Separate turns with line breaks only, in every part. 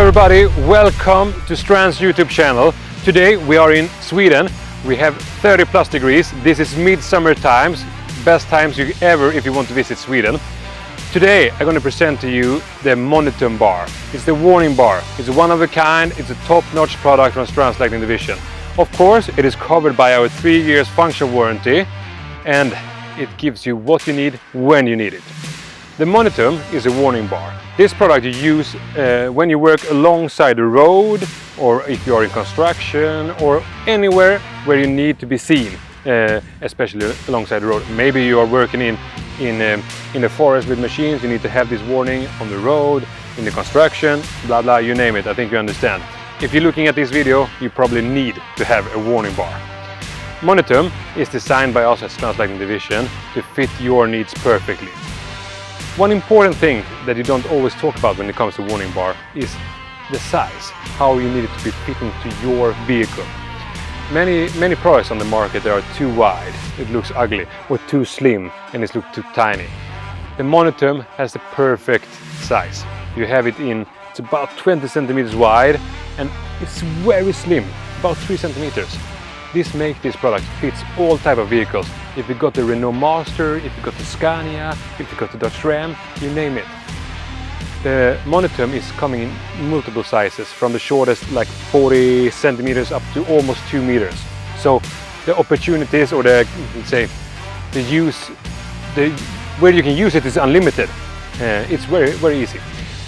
everybody, welcome to Strands YouTube channel. Today we are in Sweden. We have 30 plus degrees. This is midsummer times, best times ever if you want to visit Sweden. Today I'm going to present to you the Monitum bar. It's the warning bar. It's one of a kind. It's a top-notch product from Strands Lighting Division. Of course, it is covered by our 3 years function warranty, and it gives you what you need when you need it. The Monitum is a warning bar. This product you use when you work alongside the road, or if you are in construction, or anywhere where you need to be seen, especially alongside the road. Maybe you are working in a forest with machines, you need to have this warning on the road, in the construction, blah blah, you name it. I think you understand. If you're looking at this video, you probably need to have a warning bar. Monitum is designed by us at Strands Lighting Division to fit your needs perfectly. One important thing that you don't always talk about when it comes to warning bar is the size, how you need it to be fitting to your vehicle. Many products on the market that are too wide, it looks ugly, or too slim and it looks too tiny. The Monitum has the perfect size. You have it in, it's about 20 centimeters wide and it's very slim, about 3 centimeters. This makes this product fits all type of vehicles. If you got the Renault Master, if you got the Scania, if you got the Dodge Ram, you name it. The Monitum is coming in multiple sizes, from the shortest like 40 centimeters up to almost 2 meters. So the opportunities, or the, let's say, where you can use it is unlimited. It's very easy.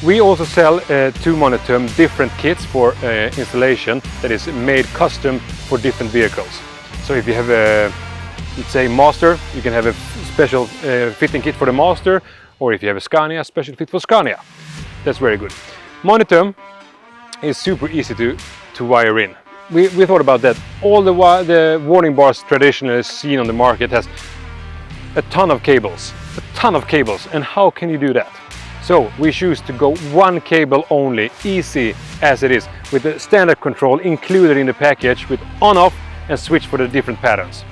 We also sell two Monitum different kits for installation that is made custom for different vehicles. So if you have a, let's say, Master, you can have a special fitting kit for the Master, or if you have a Scania, special fit for Scania. That's very good. Monitum is super easy to wire in. We thought about that. All the warning bars traditionally seen on the market has a ton of cables, and how can you do that? So we choose to go one cable only, easy as it is, with the standard control included in the package with on-off and switch for the different patterns.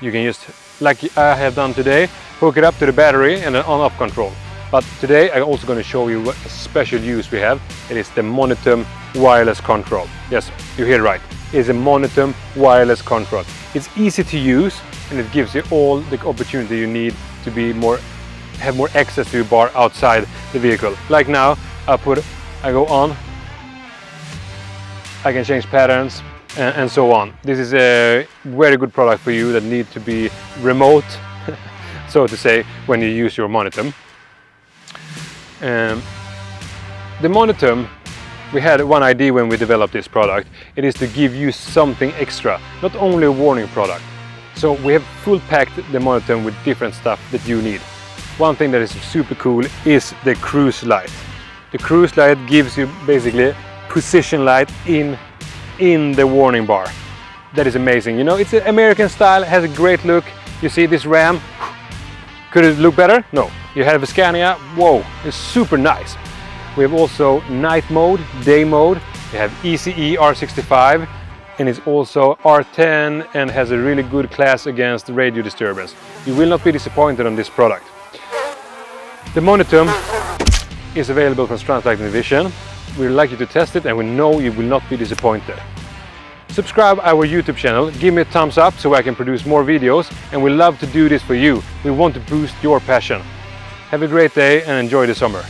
You can just, like I have done today, hook it up to the battery and an on-off control. But today I'm also going to show you what special use we have. It is the Monitum wireless control. Yes, you hear it right. It's a Monitum wireless control. It's easy to use and it gives you all the opportunity you need to be have more access to your bar outside the vehicle. Like now, I go on, I can change patterns and so on. This is a very good product for you that need to be remote, so to say, when you use your Monitum. The Monitum, we had one idea when we developed this product. It is to give you something extra, not only a warning product. So we have full packed the Monitum with different stuff that you need. One thing that is super cool is the cruise light. The cruise light gives you basically position light in the warning bar. That is amazing. You know, it's an American style, has a great look. You see this Ram, could it look better? No. You have a Scania, whoa, it's super nice. We have also night mode, day mode. We have ECE R65 and it's also R10 and has a really good class against radio disturbance. You will not be disappointed on this product. The Monitum is available from Strands Lighting Division. We'd like you to test it and we know you will not be disappointed. Subscribe our YouTube channel, give me a thumbs up so I can produce more videos, and we love to do this for you. We want to boost your passion. Have a great day and enjoy the summer.